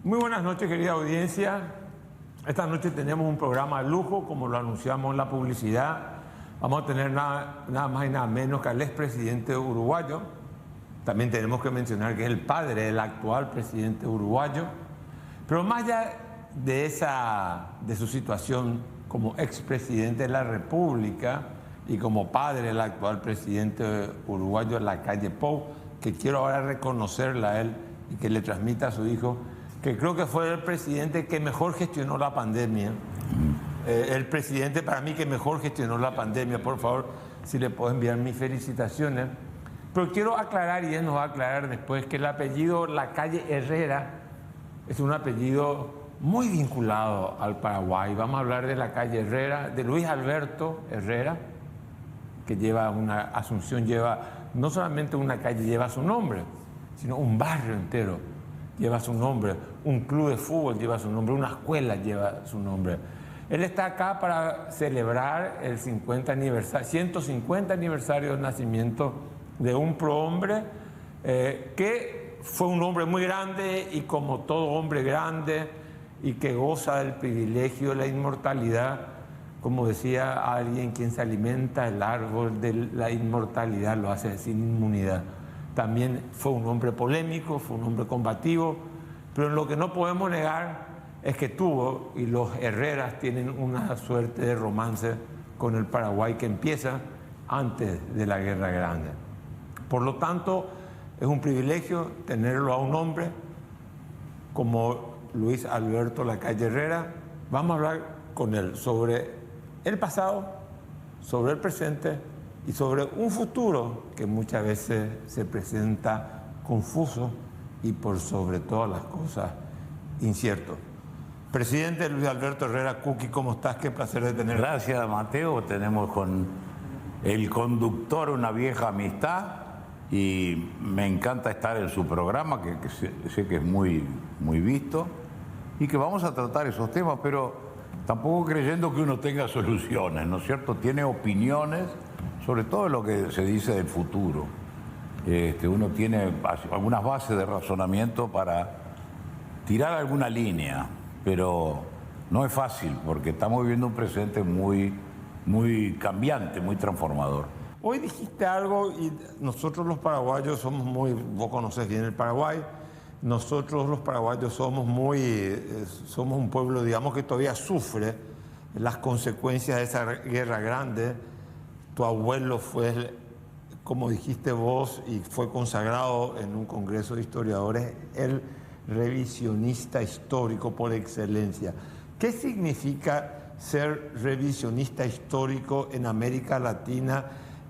Muy buenas noches, querida audiencia. Esta noche tenemos un programa de lujo, como lo anunciamos en la publicidad. Vamos a tener nada más y nada menos que al expresidente uruguayo. También tenemos que mencionar que es el padre del actual presidente uruguayo. Pero más allá de su situación como expresidente de la República y como padre del actual presidente uruguayo, Lacalle Pou, que quiero ahora reconocerle a él y que le transmita a su hijo, que creo que fue el presidente que mejor gestionó la pandemia. El presidente para mí que mejor gestionó la pandemia. Por favor, si le puedo enviar mis felicitaciones. Pero quiero aclarar, y él nos va a aclarar después, que el apellido Lacalle Herrera es un apellido muy vinculado al Paraguay. Vamos a hablar de Lacalle Herrera, de Luis Alberto Herrera, que lleva una Asunción, lleva no solamente una calle lleva su nombre, sino un barrio entero lleva su nombre, un club de fútbol lleva su nombre, una escuela lleva su nombre. Él está acá para celebrar el 150 aniversario del nacimiento de un prohombre que fue un hombre muy grande y como todo hombre grande y que goza del privilegio de la inmortalidad, como decía alguien, quien se alimenta el árbol de la inmortalidad lo hace sin inmunidad. También fue un hombre polémico, fue un hombre combativo, pero lo que no podemos negar es que tuvo, y los Herreras tienen una suerte de romance con el Paraguay que empieza antes de la Guerra Grande. Por lo tanto, es un privilegio tenerlo a un hombre como Luis Alberto Lacalle Herrera. Vamos a hablar con él sobre el pasado, sobre el presente y sobre un futuro que muchas veces se presenta confuso y por sobre todas las cosas incierto. Presidente Luis Alberto Herrera Cuqui, ¿cómo estás? Qué placer de tener. Gracias, Mateo. Tenemos con el conductor una vieja amistad y me encanta estar en su programa, que sé que es muy visto y que vamos a tratar esos temas, pero tampoco creyendo que uno tenga soluciones, ¿no es cierto? Tiene opiniones sobre todo lo que se dice del futuro. Uno tiene algunas bases de razonamiento para tirar alguna línea, pero no es fácil porque estamos viviendo un presente muy cambiante, muy transformador. Hoy dijiste algo y nosotros los paraguayos somos vos conocés bien el Paraguay, nosotros los paraguayos somos un pueblo, digamos, que todavía sufre las consecuencias de esa guerra grande. Tu abuelo fue, como dijiste vos, y fue consagrado en un congreso de historiadores, el revisionista histórico por excelencia. ¿Qué significa ser revisionista histórico en América Latina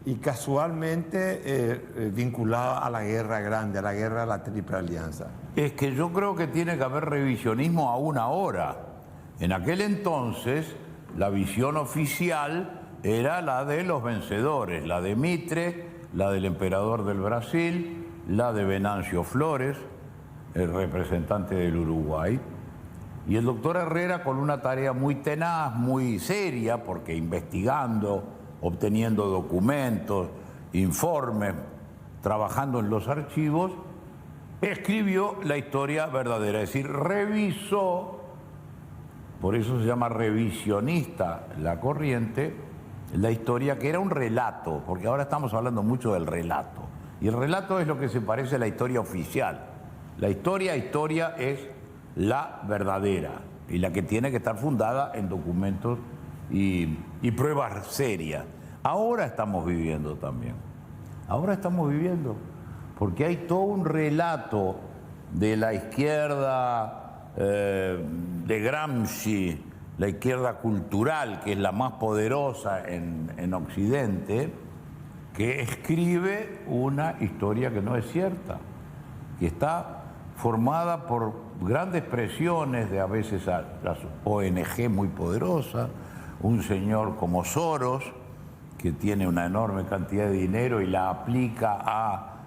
y casualmente vinculado a la Guerra Grande, a la Guerra de la Triple Alianza? Es que yo creo que tiene que haber revisionismo aún ahora. En aquel entonces, la visión oficial era la de los vencedores, la de Mitre, la del emperador del Brasil, la de Venancio Flores, el representante del Uruguay, y el doctor Herrera con una tarea muy tenaz, muy seria, porque investigando, obteniendo documentos, informes, trabajando en los archivos, escribió la historia verdadera, es decir, revisó, por eso se llama revisionista la corriente, la historia que era un relato, porque ahora estamos hablando mucho del relato, y el relato es lo que se parece a la historia oficial. La historia es la verdadera y la que tiene que estar fundada en documentos y pruebas serias. Ahora estamos viviendo también. Ahora estamos viviendo porque hay todo un relato de la izquierda de Gramsci, la izquierda cultural, que es la más poderosa en Occidente, que escribe una historia que no es cierta, que está formada por grandes presiones de a veces a las ONG muy poderosas, un señor como Soros, que tiene una enorme cantidad de dinero y la aplica a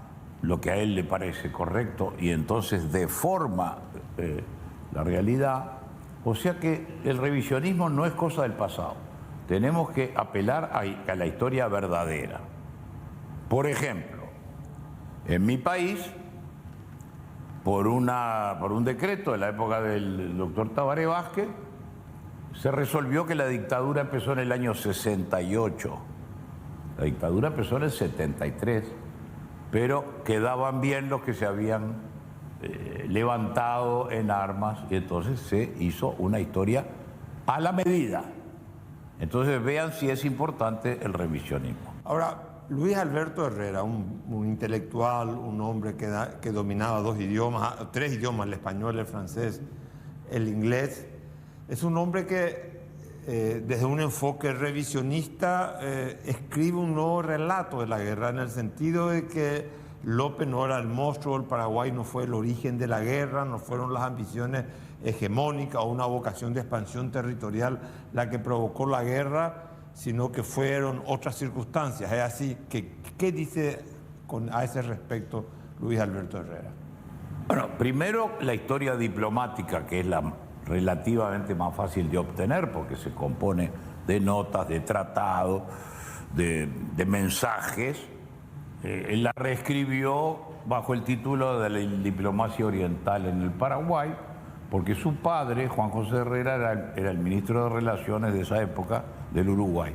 lo que a él le parece correcto y entonces deforma la realidad. O sea que el revisionismo no es cosa del pasado. Tenemos que apelar a la historia verdadera. Por ejemplo, en mi país por un decreto de la época del doctor Tabaré Vázquez, se resolvió que la dictadura empezó en el año 68. La dictadura empezó en el 73, pero quedaban bien los que se habían levantado en armas, y entonces se hizo una historia a la medida. Entonces vean si es importante el revisionismo. Ahora, Luis Alberto Herrera, un intelectual, un hombre que dominaba tres idiomas, el español, el francés, el inglés, es un hombre que desde un enfoque revisionista escribe un nuevo relato de la guerra, en el sentido de que López no era el monstruo, el Paraguay no fue el origen de la guerra, no fueron las ambiciones hegemónicas o una vocación de expansión territorial la que provocó la guerra, sino que fueron otras circunstancias. Es así que, ¿qué dice a ese respecto Luis Alberto Herrera? Bueno, primero la historia diplomática, que es la relativamente más fácil de obtener porque se compone de notas, de tratados, de mensajes. Él la reescribió bajo el título de la diplomacia oriental en el Paraguay, porque su padre, Juan José Herrera, era el ministro de Relaciones de esa época del Uruguay.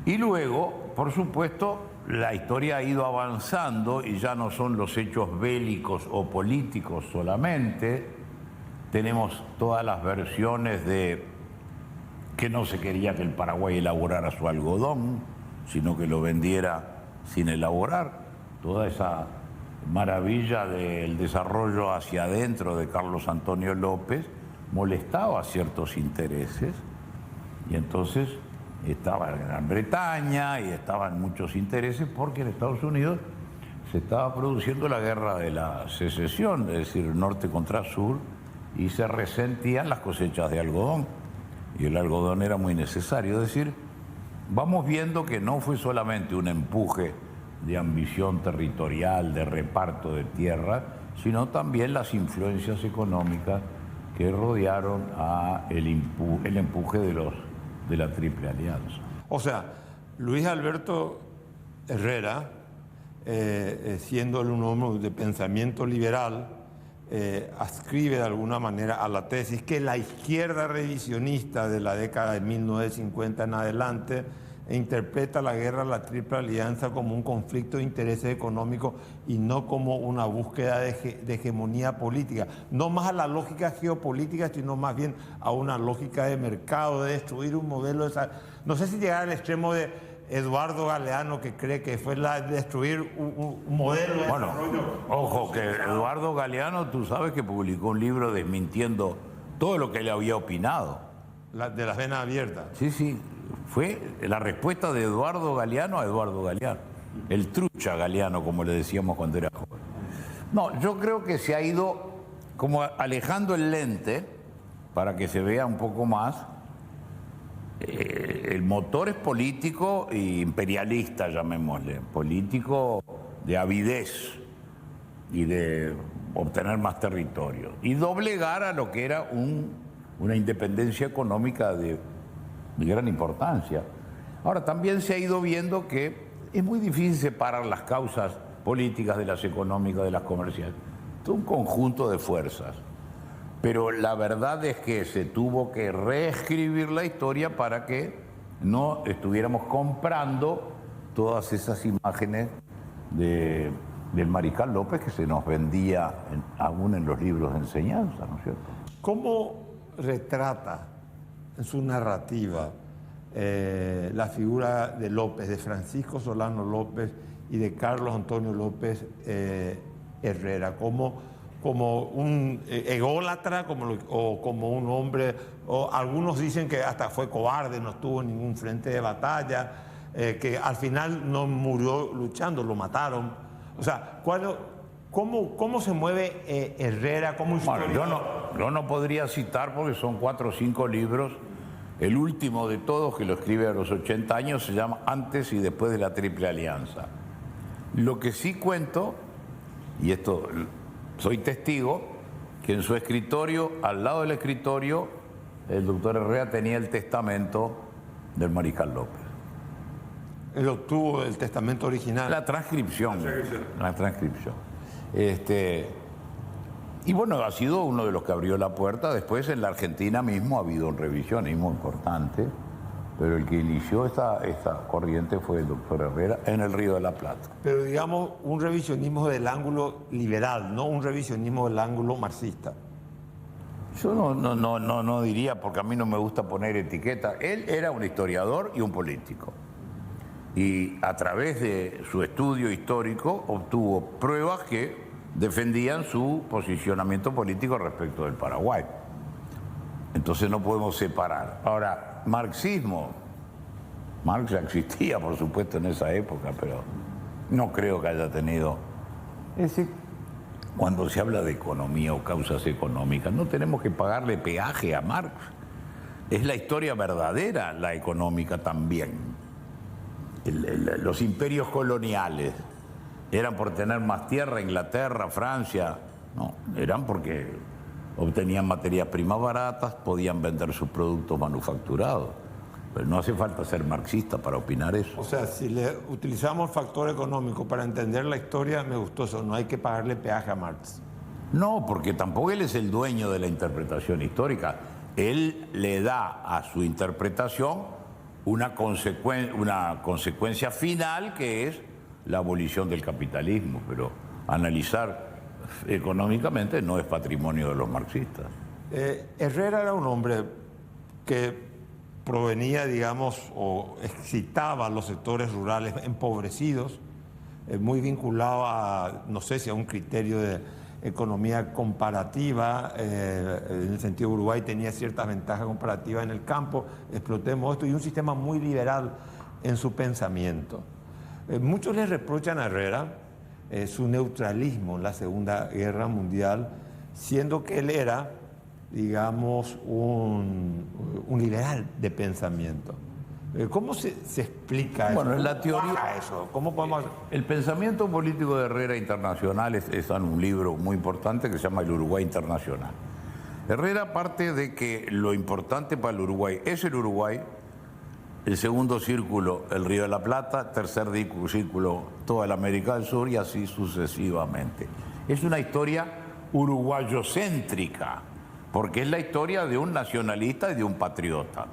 Y luego, por supuesto, la historia ha ido avanzando y ya no son los hechos bélicos o políticos solamente. Tenemos todas las versiones de que no se quería que el Paraguay elaborara su algodón, sino que lo vendiera sin elaborar. Toda esa maravilla del desarrollo hacia adentro de Carlos Antonio López molestaba a ciertos intereses, y entonces estaba en Gran Bretaña y estaban muchos intereses porque en Estados Unidos se estaba produciendo la guerra de la secesión, es decir, norte contra sur, y se resentían las cosechas de algodón, y el algodón era muy necesario. Es decir, vamos viendo que no fue solamente un empuje de ambición territorial, de reparto de tierra, sino también las influencias económicas que rodearon el empuje de la Triple Alianza. O sea, Luis Alberto Herrera, siendo un hombre de pensamiento liberal, adscribe de alguna manera a la tesis que la izquierda revisionista de la década de 1950 en adelante interpreta la guerra de la Triple Alianza como un conflicto de intereses económicos y no como una búsqueda de hegemonía política, no más a la lógica geopolítica, sino más bien a una lógica de mercado, de destruir un modelo no sé si llegar al extremo de Eduardo Galeano, que cree que fue destruir un modelo de desarrollo. Ojo, que Eduardo Galeano, tú sabes que publicó un libro desmintiendo todo lo que él había opinado. De las venas abiertas. Sí, sí. Fue la respuesta de Eduardo Galeano a Eduardo Galeano. El trucha Galeano, como le decíamos cuando era joven. No, yo creo que se ha ido como alejando el lente para que se vea un poco más. El motor es político e imperialista, llamémosle. Político de avidez y de obtener más territorio. Y doblegar a lo que era una independencia económica de gran importancia. Ahora, también se ha ido viendo que es muy difícil separar las causas políticas de las económicas, de las comerciales. Es un conjunto de fuerzas. Pero la verdad es que se tuvo que reescribir la historia para que no estuviéramos comprando todas esas imágenes del Mariscal López que se nos vendía aún en los libros de enseñanza, ¿no es cierto? ¿Cómo retrata en su narrativa la figura de López, de Francisco Solano López y de Carlos Antonio López Herrera? Como un ególatra, o como un hombre, o algunos dicen que hasta fue cobarde, no estuvo en ningún frente de batalla, que al final no murió luchando, lo mataron. O sea, ¿cómo se mueve Herrera como historiador? Bueno, yo no podría citar porque son 4 o 5 libros. El último de todos, que lo escribe a los 80 años, se llama Antes y Después de la Triple Alianza. Lo que sí cuento, y esto soy testigo, que en su escritorio, al lado del escritorio, el doctor Herrera tenía el testamento del Mariscal López. Él obtuvo el testamento original. La transcripción. La transcripción. Y bueno, ha sido uno de los que abrió la puerta. Después en la Argentina mismo ha habido un revisionismo importante, pero el que inició esta corriente fue el doctor Herrera en el Río de la Plata. Pero digamos un revisionismo del ángulo liberal, no un revisionismo del ángulo marxista. Yo no diría, porque a mí no me gusta poner etiqueta. Él era un historiador y un político. Y a través de su estudio histórico obtuvo pruebas que defendían su posicionamiento político respecto del Paraguay. Entonces no podemos separar. Ahora, marxismo. Marx ya existía, por supuesto, en esa época, pero no creo que haya tenido... Es decir, cuando se habla de economía o causas económicas, no tenemos que pagarle peaje a Marx. Es la historia verdadera, la económica también. Los imperios coloniales eran por tener más tierra, Inglaterra, Francia. No, eran porque obtenían materias primas baratas, podían vender sus productos manufacturados. Pero no hace falta ser marxista para opinar eso. O sea, si le utilizamos el factor económico para entender la historia, me gustó eso, no hay que pagarle peaje a Marx. No, porque tampoco él es el dueño de la interpretación histórica. Él le da a su interpretación una consecuencia final, que es la abolición del capitalismo. Pero analizar económicamente no es patrimonio de los marxistas. Herrera era un hombre que provenía, digamos, o excitaba a los sectores rurales empobrecidos, muy vinculado a, no sé si a un criterio de economía comparativa, en el sentido de Uruguay tenía ciertas ventajas comparativas en el campo, explotemos esto, y un sistema muy liberal en su pensamiento. Muchos le reprochan a Herrera su neutralismo en la Segunda Guerra Mundial, siendo que él era, digamos, un liberal de pensamiento. ¿Cómo se explica eso? Bueno, en la teoría, eso? ¿Cómo podemos...? El pensamiento político de Herrera Internacional está en un libro muy importante que se llama El Uruguay Internacional. Herrera parte de que lo importante para el Uruguay es el Uruguay, el segundo círculo el Río de la Plata, tercer círculo toda la América del Sur y así sucesivamente. Es una historia uruguayocéntrica, porque es la historia de un nacionalista y de un patriota.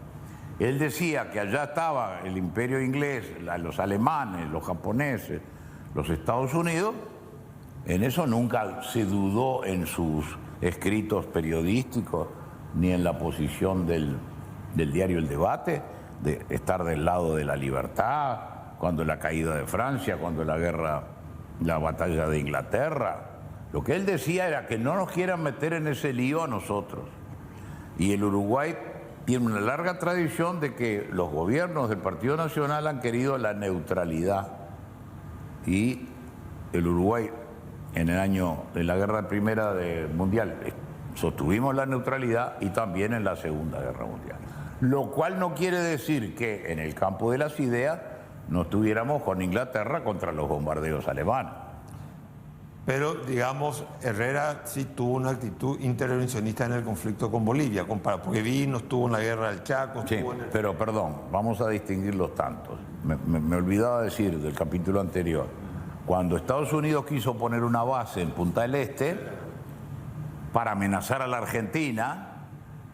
Él decía que allá estaba el imperio inglés, los alemanes, los japoneses, los Estados Unidos. En eso nunca se dudó en sus escritos periodísticos ni en la posición del diario El Debate, de estar del lado de la libertad, cuando la caída de Francia, cuando la batalla de Inglaterra. Lo que él decía era que no nos quieran meter en ese lío a nosotros. Y el Uruguay tiene una larga tradición de que los gobiernos del Partido Nacional han querido la neutralidad. Y el Uruguay, en el año de la Guerra Primera Mundial, sostuvimos la neutralidad y también en la Segunda Guerra Mundial. Lo cual no quiere decir que en el campo de las ideas no estuviéramos con Inglaterra contra los bombardeos alemanes. Pero, digamos, Herrera sí tuvo una actitud intervencionista en el conflicto con Bolivia, porque vino, estuvo en la guerra del Chaco. Sí, pero perdón, vamos a distinguir los tantos. Me olvidaba decir del capítulo anterior. Cuando Estados Unidos quiso poner una base en Punta del Este para amenazar a la Argentina,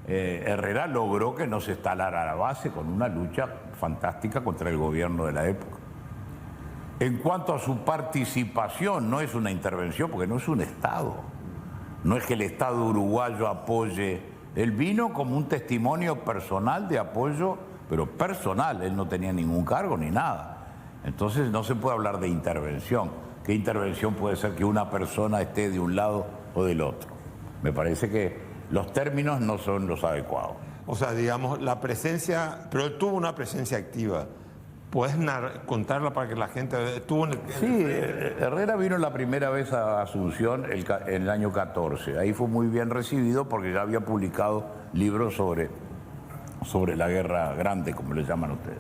Herrera logró que no se instalara la base con una lucha fantástica contra el gobierno de la época. En cuanto a su participación, no es una intervención, porque no es un Estado. No es que el Estado uruguayo apoye. Él vino como un testimonio personal de apoyo, pero personal. Él no tenía ningún cargo ni nada. Entonces no se puede hablar de intervención. ¿Qué intervención puede ser que una persona esté de un lado o del otro? Me parece que los términos no son los adecuados. O sea, digamos, la presencia, pero él tuvo una presencia activa. ¿Puedes contarla para que la gente estuvo en el... Sí, Herrera vino la primera vez a Asunción en el año 14. Ahí fue muy bien recibido porque ya había publicado libros sobre la Guerra Grande, como le llaman ustedes.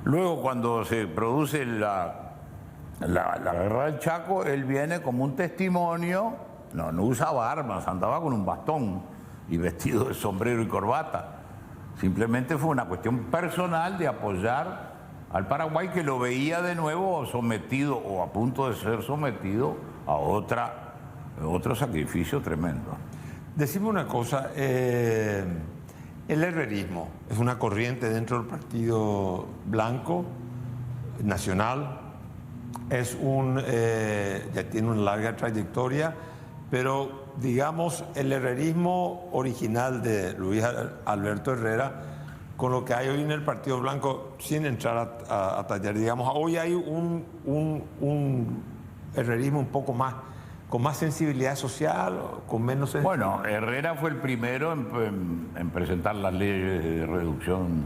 Luego, cuando se produce la Guerra del Chaco, él viene como un testimonio, no usaba armas, andaba con un bastón y vestido de sombrero y corbata. Simplemente fue una cuestión personal de apoyar al Paraguay, que lo veía de nuevo sometido o a punto de ser sometido a otra otro sacrificio tremendo. Decime una cosa, el herrerismo es una corriente dentro del Partido Blanco Nacional, ya tiene una larga trayectoria, pero digamos el herrerismo original de Luis Alberto Herrera, con lo que hay hoy en el Partido Blanco, sin entrar a tallar, digamos, hoy hay un herrerismo un poco más, con más sensibilidad social, con menos sensibilidad. Bueno, Herrera fue el primero en presentar las leyes de reducción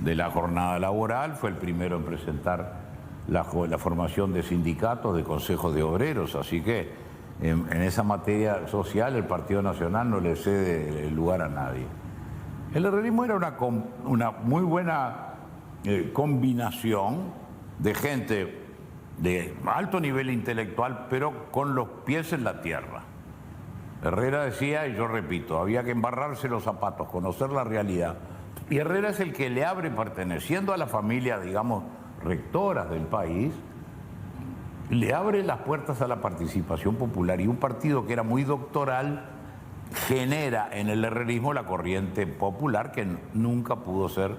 de la jornada laboral, fue el primero en presentar la formación de sindicatos, de consejos de obreros, así que en esa materia social el Partido Nacional no le cede el lugar a nadie. El herrerismo era una muy buena combinación de gente de alto nivel intelectual, pero con los pies en la tierra. Herrera decía, y yo repito, había que embarrarse los zapatos, conocer la realidad. Y Herrera es el que le abre, perteneciendo a la familia, digamos, rectoras del país, le abre las puertas a la participación popular. Y un partido que era muy doctoral genera en el herrerismo la corriente popular que nunca pudo ser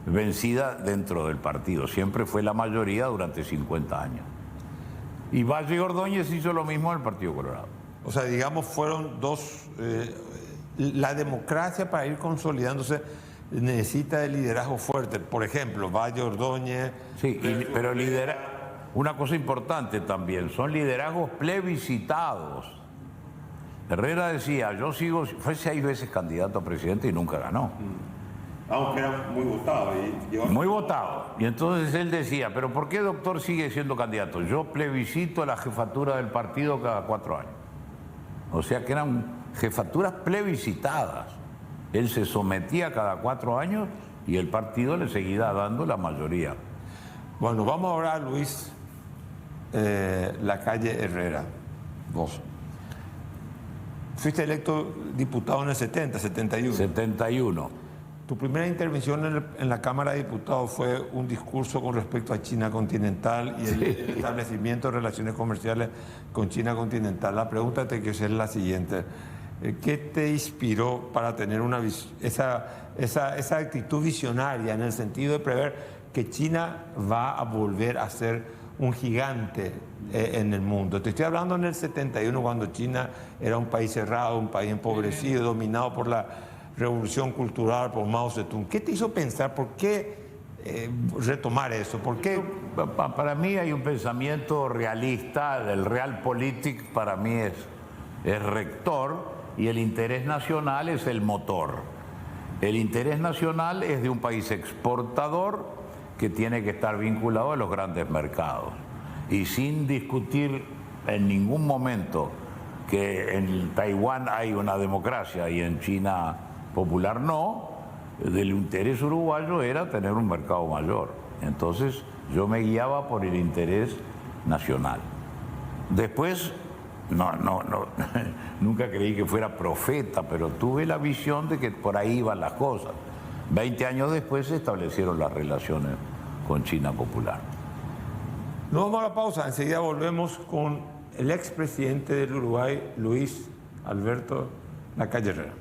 vencida dentro del partido. Siempre fue la mayoría durante 50 años. Y Valle Ordóñez hizo lo mismo en el Partido Colorado. O sea, digamos, fueron dos... la democracia, para ir consolidándose, necesita de liderazgo fuerte. Por ejemplo, Valle Ordóñez... Sí, pero una cosa importante también, son liderazgos plebiscitados. Herrera decía, fue 6 veces candidato a presidente y nunca ganó. Aunque era muy votado. Muy votado. Y entonces él decía, pero ¿por qué doctor sigue siendo candidato? Yo plebiscito la jefatura del partido cada 4 años. O sea que eran jefaturas plebiscitadas. Él se sometía cada 4 años y el partido le seguía dando la mayoría. Bueno, vamos ahora a Luis Lacalle Herrera. Vos. Fuiste electo diputado en el 71. 71. Tu primera intervención en la Cámara de Diputados fue un discurso con respecto a China continental y el establecimiento de relaciones comerciales con China continental. La pregunta que es la siguiente. ¿Qué te inspiró para tener esa actitud visionaria en el sentido de prever que China va a volver a ser un gigante en el mundo? Te estoy hablando en el 71, cuando China era un país cerrado, un país empobrecido, dominado por la revolución cultural, por Mao Zedong. ¿Qué te hizo pensar? ¿Por qué retomar eso? ¿Por qué? Para mí hay un pensamiento realista, el realpolitik para mí es rector y el interés nacional es el motor. El interés nacional es de un país exportador que tiene que estar vinculado a los grandes mercados. Y sin discutir en ningún momento que en Taiwán hay una democracia y en China popular no, el interés uruguayo era tener un mercado mayor. Entonces yo me guiaba por el interés nacional. Después, nunca creí que fuera profeta, pero tuve la visión de que por ahí iban las cosas. 20 años después se establecieron las relaciones con China popular. Nos vamos a la pausa, enseguida volvemos con el expresidente del Uruguay, Luis Alberto Lacalle Herrera.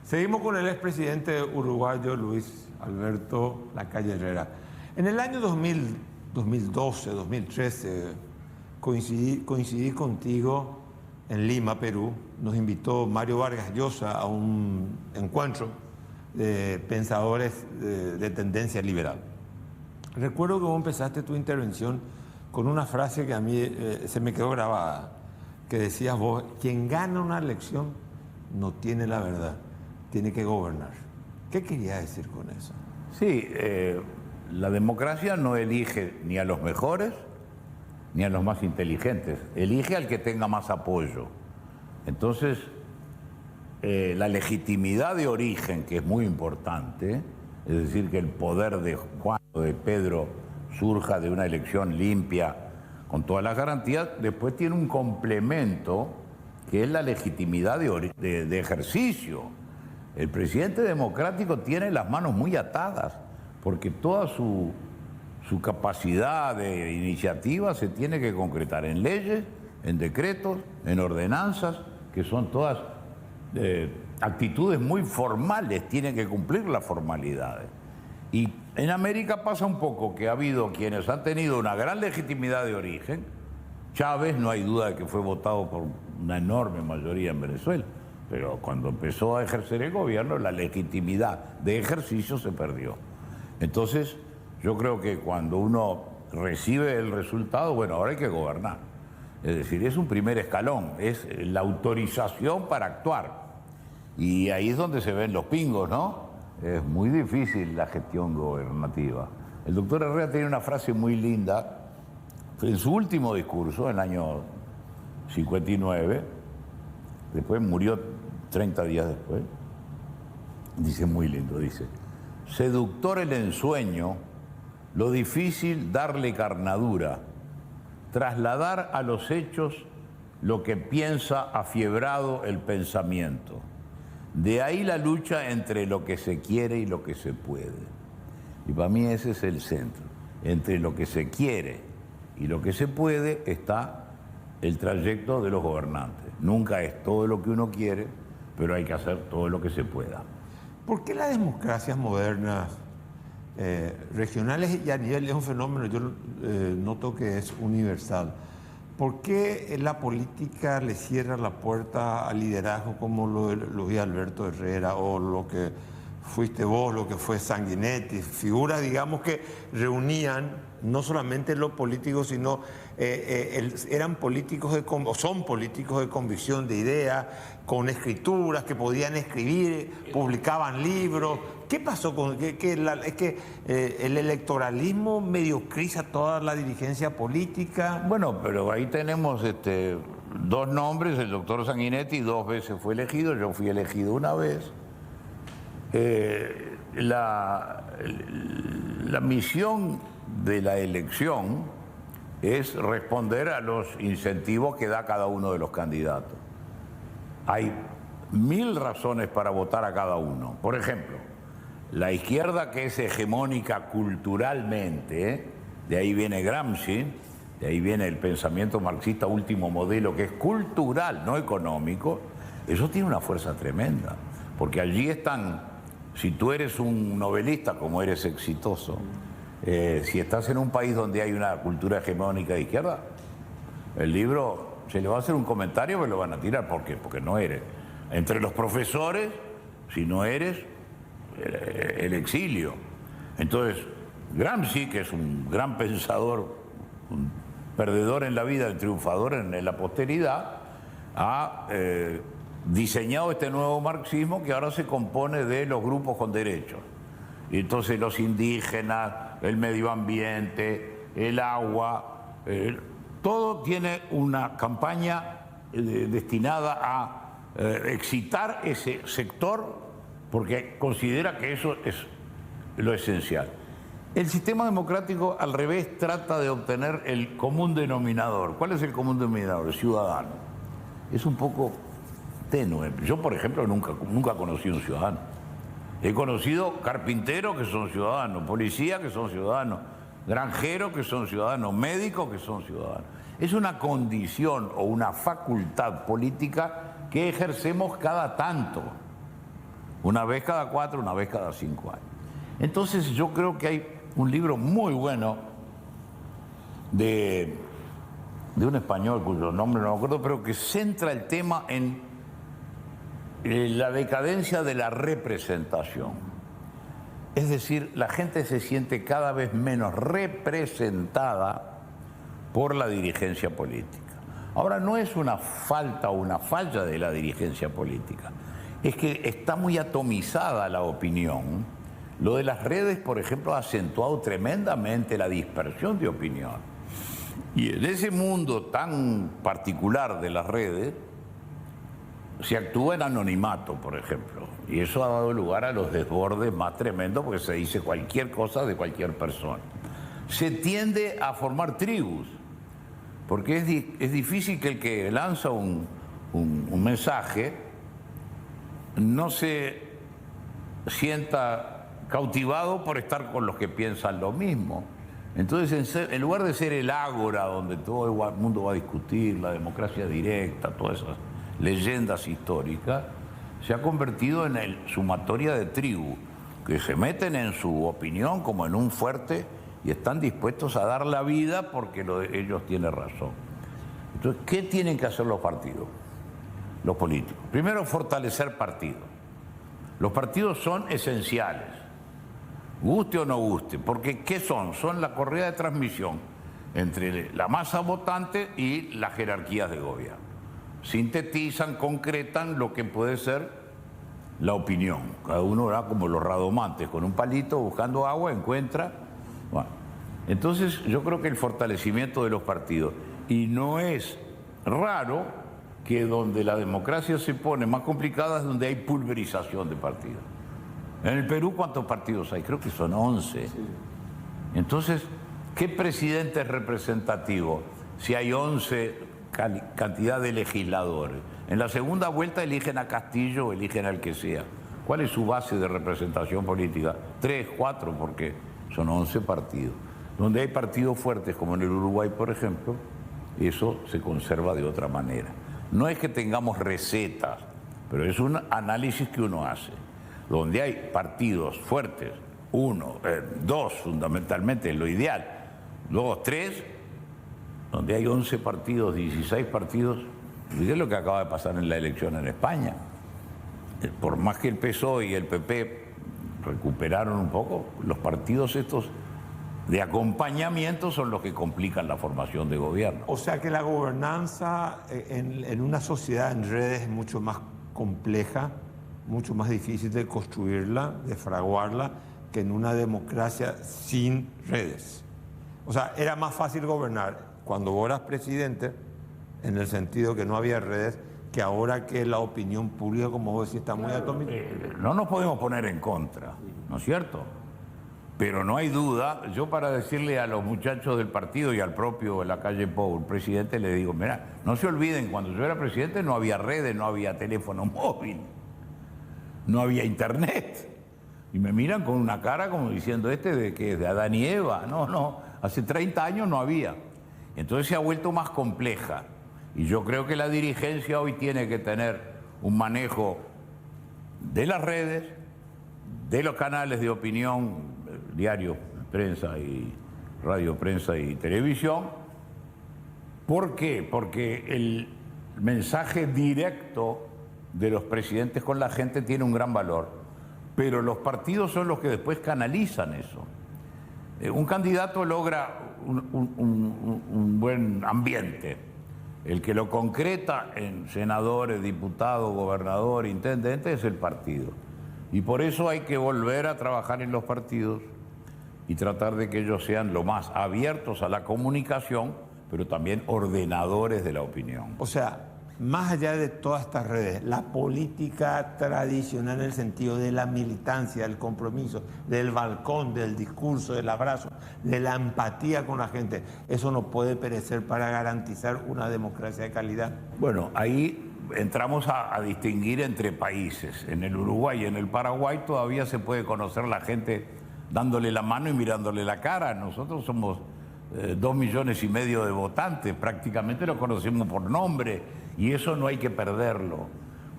Seguimos con el expresidente uruguayo Luis Alberto Lacalle Herrera. En el año 2012, 2013, coincidí contigo en Lima, Perú. Nos invitó Mario Vargas Llosa a un encuentro de pensadores de tendencia liberal. Recuerdo que vos empezaste tu intervención con una frase que a mí se me quedó grabada, que decías vos: quien gana una elección no tiene la verdad, tiene que gobernar. ¿Qué quería decir con eso? Sí, la democracia no elige ni a los mejores ni a los más inteligentes, elige al que tenga más apoyo. Entonces, la legitimidad de origen, que es muy importante, es decir, que el poder de Juan o de Pedro surja de una elección limpia con todas las garantías, después tiene un complemento que es la legitimidad de ejercicio El presidente democrático tiene las manos muy atadas, porque toda su capacidad de iniciativa se tiene que concretar en leyes, en decretos, en ordenanzas, que son todas actitudes muy formales, tienen que cumplir las formalidades. Y en América pasa un poco que ha habido quienes han tenido una gran legitimidad de origen. Chávez, no hay duda de que fue votado por una enorme mayoría en Venezuela, pero cuando empezó a ejercer el gobierno, la legitimidad de ejercicio se perdió. Entonces, yo creo que cuando uno recibe el resultado, bueno, ahora hay que gobernar. Es decir, es un primer escalón, es la autorización para actuar. Y ahí es donde se ven los pingos, ¿no? Es muy difícil la gestión gobernativa. El doctor Herrera tiene una frase muy linda en su último discurso, en el año 59, después murió 30 días después, dice muy lindo, dice: seductor el ensueño, lo difícil darle carnadura, trasladar a los hechos lo que piensa afiebrado el pensamiento. De ahí la lucha entre lo que se quiere y lo que se puede. Y para mí ese es el centro. Entre lo que se quiere y lo que se puede está el trayecto de los gobernantes. Nunca es todo lo que uno quiere, pero hay que hacer todo lo que se pueda. ¿Por qué las democracias modernas, regionales y a nivel, es un fenómeno, yo noto que es universal? ¿Por qué la política le cierra la puerta al liderazgo como lo vi Alberto Herrera o lo que fuiste vos, lo que fue Sanguinetti? Figuras, digamos, que reunían no solamente los políticos, sino eran políticos o son políticos de convicción, de ideas, con escrituras, que podían escribir, publicaban libros. ¿Qué pasó con es que el electoralismo mediocriza toda la dirigencia política? Bueno, pero ahí tenemos dos nombres. El doctor Sanguinetti 2 veces fue elegido, yo fui elegido una vez. La misión de la elección es responder a los incentivos que da cada uno de los candidatos. Hay 1000 razones para votar a cada uno. Por ejemplo, la izquierda, que es hegemónica culturalmente, de ahí viene Gramsci, de ahí viene el pensamiento marxista último modelo, que es cultural, no económico. Eso tiene una fuerza tremenda, porque allí están, si tú eres un novelista, como eres exitoso, si estás en un país donde hay una cultura hegemónica de izquierda, el libro se le va a hacer un comentario, pero lo van a tirar. ¿Por qué? Porque no eres. Entre los profesores, si no eres, el exilio. Entonces, Gramsci, que es un gran pensador, un perdedor en la vida, un triunfador en la posteridad, ha diseñado este nuevo marxismo que ahora se compone de los grupos con derechos. Y entonces los indígenas, el medio ambiente, el agua, todo tiene una campaña destinada a excitar ese sector, porque considera que eso es lo esencial. El sistema democrático, al revés, trata de obtener el común denominador. ¿Cuál es el común denominador? El ciudadano. Es un poco tenue. Yo, por ejemplo, nunca conocí un ciudadano. He conocido carpinteros que son ciudadanos, policías que son ciudadanos, granjeros que son ciudadanos, médicos que son ciudadanos. Es una condición o una facultad política que ejercemos cada tanto. Una vez cada 4, una vez cada 5 años. Entonces yo creo que hay un libro muy bueno de un español cuyo nombre no me acuerdo, pero que centra el tema en la decadencia de la representación. Es decir, la gente se siente cada vez menos representada por la dirigencia política. Ahora, no es una falta o una falla de la dirigencia política, es que está muy atomizada la opinión. Lo de las redes, por ejemplo, ha acentuado tremendamente la dispersión de opinión. Y en ese mundo tan particular de las redes, se actúa en anonimato, por ejemplo, y eso ha dado lugar a los desbordes más tremendos, porque se dice cualquier cosa de cualquier persona. Se tiende a formar tribus, porque es difícil que el que lanza un mensaje no se sienta cautivado por estar con los que piensan lo mismo. Entonces, en lugar de ser el ágora donde todo el mundo va a discutir, la democracia directa, todas esas leyendas históricas, se ha convertido en el sumatoria de tribu, que se meten en su opinión como en un fuerte y están dispuestos a dar la vida porque ellos tienen razón. Entonces, ¿qué tienen que hacer los partidos? Los políticos. Primero, fortalecer partidos. Los partidos son esenciales, guste o no guste, porque ¿qué son? Son la correa de transmisión entre la masa votante y las jerarquías de gobierno. Sintetizan, concretan lo que puede ser la opinión. Cada uno era como los radomantes, con un palito buscando agua, encuentra. Bueno, entonces yo creo que el fortalecimiento de los partidos, y no es raro que donde la democracia se pone más complicada es donde hay pulverización de partidos. En el Perú, ¿cuántos partidos hay? Creo que son 11. Sí. Entonces, ¿qué presidente es representativo si hay 11 cantidad de legisladores? En la segunda vuelta eligen a Castillo o eligen al que sea. ¿Cuál es su base de representación política? 3, 4, porque son 11 partidos. Donde hay partidos fuertes, como en el Uruguay, por ejemplo, eso se conserva de otra manera. No es que tengamos recetas, pero es un análisis que uno hace. Donde hay partidos fuertes, 1, 2 fundamentalmente, es lo ideal, 2, 3, donde hay 11 partidos, 16 partidos, es lo que acaba de pasar en la elección en España. Por más que el PSOE y el PP recuperaron un poco, los partidos estos de acompañamiento son los que complican la formación de gobierno. O sea que la gobernanza en una sociedad en redes es mucho más compleja, mucho más difícil de construirla, de fraguarla, que en una democracia sin redes. O sea, era más fácil gobernar cuando vos eras presidente, en el sentido que no había redes, que ahora que la opinión pública, como vos decís, está muy atómica. No nos podemos poner en contra, ¿no es cierto? Pero no hay duda, yo para decirle a los muchachos del partido y al propio Lacalle Pou, el presidente, le digo, mira, no se olviden, cuando yo era presidente no había redes, no había teléfono móvil, no había internet. Y me miran con una cara como diciendo, ¿de qué? ¿De Adán y Eva? No, hace 30 años no había. Entonces se ha vuelto más compleja. Y yo creo que la dirigencia hoy tiene que tener un manejo de las redes, de los canales de opinión, diario, prensa y radio, prensa y televisión. ¿Por qué? Porque el mensaje directo de los presidentes con la gente tiene un gran valor, pero los partidos son los que después canalizan eso. Un candidato logra un buen ambiente. El que lo concreta en senadores, diputados, gobernador, intendente es el partido. Y por eso hay que volver a trabajar en los partidos y tratar de que ellos sean lo más abiertos a la comunicación, pero también ordenadores de la opinión. O sea, más allá de todas estas redes, la política tradicional en el sentido de la militancia, del compromiso, del balcón, del discurso, del abrazo, de la empatía con la gente, eso no puede perecer para garantizar una democracia de calidad. Bueno, ahí entramos a distinguir entre países. En el Uruguay y en el Paraguay todavía se puede conocer la gente dándole la mano y mirándole la cara. Nosotros somos 2,5 millones de votantes, prácticamente los conocemos por nombre. Y eso no hay que perderlo.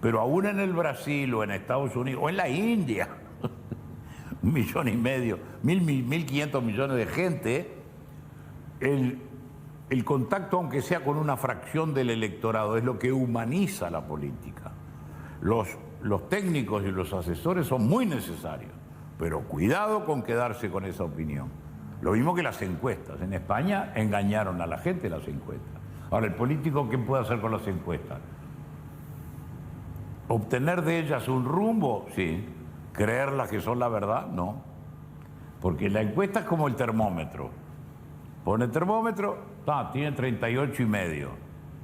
Pero aún en el Brasil o en Estados Unidos o en la India, 1,5 millones, 1.500 millones de gente, el contacto, aunque sea con una fracción del electorado, es lo que humaniza la política. Los técnicos y los asesores son muy necesarios, pero cuidado con quedarse con esa opinión. Lo mismo que las encuestas. En España engañaron a la gente las encuestas. Ahora, ¿el político qué puede hacer con las encuestas? ¿Obtener de ellas un rumbo? Sí. ¿Creerlas que son la verdad? No. Porque la encuesta es como el termómetro. Pone el termómetro, tiene 38,5.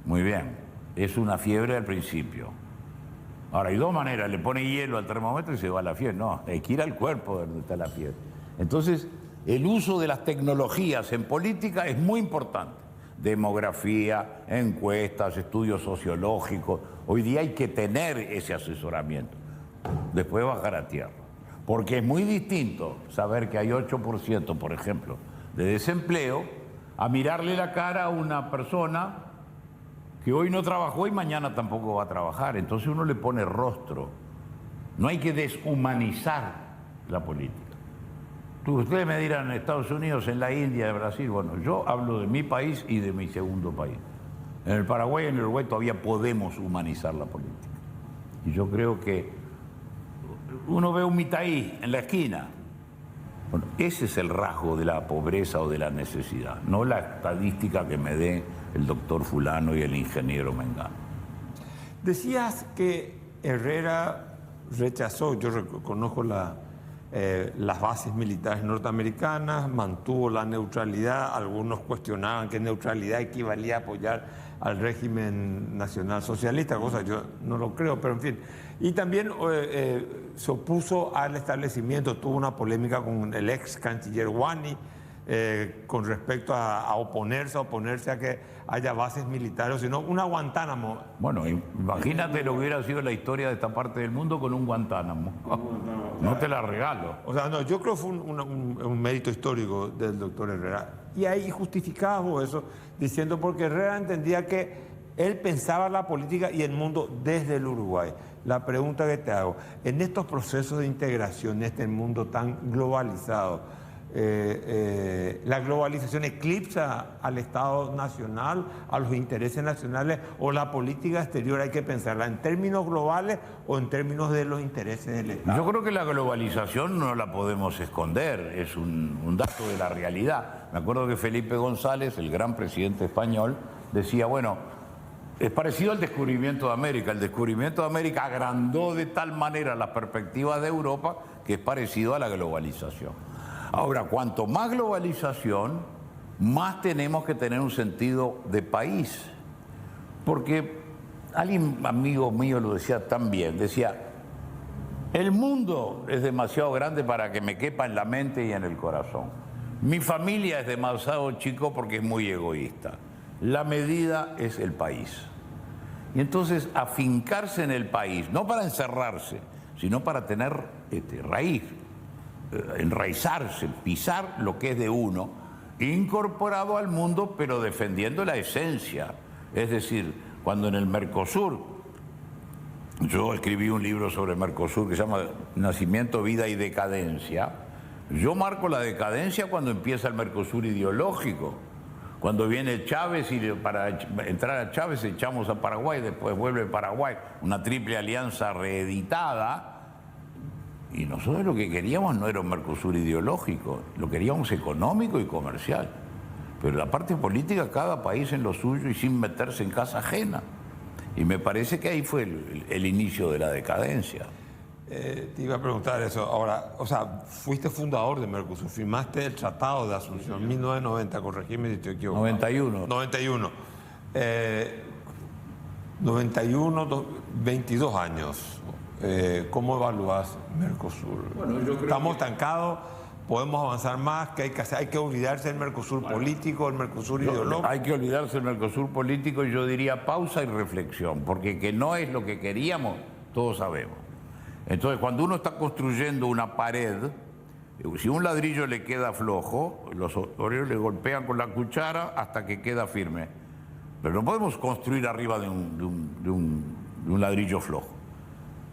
Muy bien. Es una fiebre al principio. Ahora, hay dos maneras. Le pone hielo al termómetro y se va a la fiebre. No, hay que ir al cuerpo donde está la fiebre. Entonces, el uso de las tecnologías en política es muy importante. Demografía, encuestas, estudios sociológicos. Hoy día hay que tener ese asesoramiento. Después bajar a tierra. Porque es muy distinto saber que hay 8%, por ejemplo, de desempleo, a mirarle la cara a una persona que hoy no trabajó y mañana tampoco va a trabajar. Entonces uno le pone rostro. No hay que deshumanizar la política. Ustedes me dirán en Estados Unidos, en la India, en Brasil. Bueno, yo hablo de mi país y de mi segundo país. En el Paraguay y en el Uruguay todavía podemos humanizar la política. Y yo creo que uno ve un mitaí en la esquina. Bueno, ese es el rasgo de la pobreza o de la necesidad, no la estadística que me dé el doctor fulano y el ingeniero mengano. Decías que Herrera rechazó, yo reconozco las bases militares norteamericanas, mantuvo la neutralidad, algunos cuestionaban que neutralidad equivalía a apoyar al régimen nacional socialista, cosa yo no lo creo, pero en fin. Y también se opuso al establecimiento, tuvo una polémica con el ex canciller Wani con respecto a oponerse a que haya bases militares, sino una Guantánamo. Bueno, imagínate lo que hubiera sido la historia de esta parte del mundo con un Guantánamo. No te la regalo. O sea, no, yo creo que fue un mérito histórico del doctor Herrera. Y ahí justificaba eso, diciendo porque Herrera entendía que él pensaba la política y el mundo desde el Uruguay. La pregunta que te hago, en estos procesos de integración, en este mundo tan globalizado, ¿la globalización eclipsa al Estado nacional, a los intereses nacionales, o la política exterior hay que pensarla en términos globales o en términos de los intereses del Estado? Yo creo que la globalización no la podemos esconder, es un dato de la realidad. Me acuerdo que Felipe González, el gran presidente español, decía, bueno, es parecido al descubrimiento de América. El descubrimiento de América agrandó de tal manera las perspectivas de Europa que es parecido a la globalización. Ahora, cuanto más globalización, más tenemos que tener un sentido de país. Porque alguien, amigo mío, lo decía tan bien, decía, el mundo es demasiado grande para que me quepa en la mente y en el corazón. Mi familia es demasiado chico porque es muy egoísta. La medida es el país. Y entonces afincarse en el país, no para encerrarse, sino para tener raíz, enraizarse, pisar lo que es de uno, incorporado al mundo, pero defendiendo la esencia. Es decir, cuando en el Mercosur, yo escribí un libro sobre el Mercosur que se llama Nacimiento, Vida y Decadencia, yo marco la decadencia cuando empieza el Mercosur ideológico. Cuando viene Chávez y para entrar a Chávez echamos a Paraguay, después vuelve Paraguay, una triple alianza reeditada. Y nosotros lo que queríamos no era un Mercosur ideológico, lo queríamos económico y comercial. Pero la parte política, cada país en lo suyo y sin meterse en casa ajena. Y me parece que ahí fue el inicio de la decadencia. Te iba a preguntar eso. Ahora, o sea, fuiste fundador de Mercosur, firmaste el Tratado de Asunción en 1990, corregime si estoy equivocado. 91. 91. 91, 22 años. ¿Cómo evalúas Mercosur? Bueno, yo creo ¿Estamos estancados? ¿Podemos avanzar más? ¿Qué hay que hacer? ¿Hay que olvidarse del Mercosur político, el Mercosur ideológico? Hay que olvidarse del Mercosur político y yo diría pausa y reflexión, porque que no es lo que queríamos, todos sabemos. Entonces, cuando uno está construyendo una pared, si un ladrillo le queda flojo, los obreros le golpean con la cuchara hasta que queda firme. Pero no podemos construir arriba de un ladrillo flojo.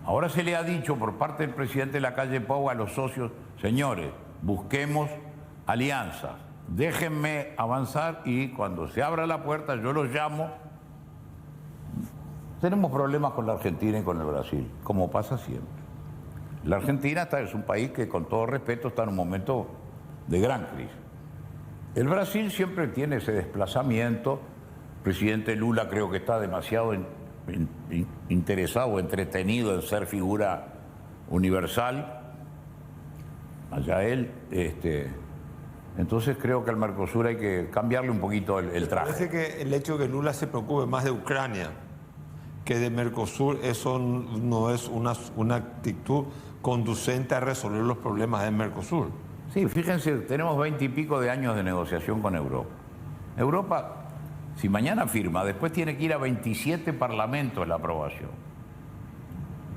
Ahora se le ha dicho por parte del presidente Lacalle Pou a los socios, señores, busquemos alianzas, déjenme avanzar y cuando se abra la puerta yo los llamo. Tenemos problemas con la Argentina y con el Brasil, como pasa siempre. La Argentina es un país que, con todo respeto, está en un momento de gran crisis. El Brasil siempre tiene ese desplazamiento. El presidente Lula creo que está demasiado interesado, entretenido en ser figura universal. Allá él. Entonces creo que al Mercosur hay que cambiarle un poquito el traje. Parece que el hecho de que Lula se preocupe más de Ucrania que de Mercosur, eso no es una actitud conducente a resolver los problemas de Mercosur. Sí, fíjense, tenemos 20 y pico de años de negociación con Europa. Europa, si mañana firma, después tiene que ir a 27 parlamentos la aprobación.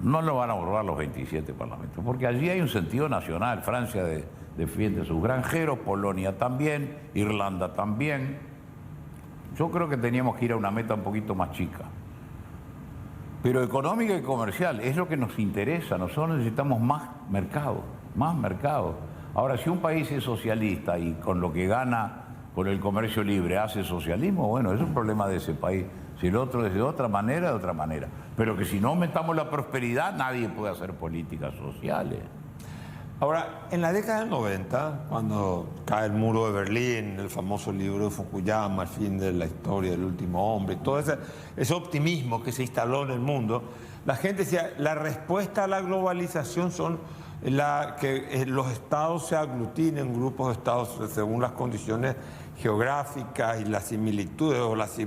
No lo van a borrar los 27 parlamentos, porque allí hay un sentido nacional. Francia defiende a sus granjeros, Polonia también, Irlanda también. Yo creo que teníamos que ir a una meta un poquito más chica. Pero económica y comercial es lo que nos interesa. Nosotros necesitamos más mercado, más mercado. Ahora, si un país es socialista y con lo que gana con el comercio libre hace socialismo, bueno, es un problema de ese país. Si el otro es de otra manera, de otra manera. Pero que si no aumentamos la prosperidad, nadie puede hacer políticas sociales. Ahora, en la década del 90, cuando cae el muro de Berlín, el famoso libro de Fukuyama, el fin de la historia del último hombre, todo ese optimismo que se instaló en el mundo, la gente decía, la respuesta a la globalización son que los estados se aglutinen, grupos de estados según las condiciones geográficas y las similitudes o las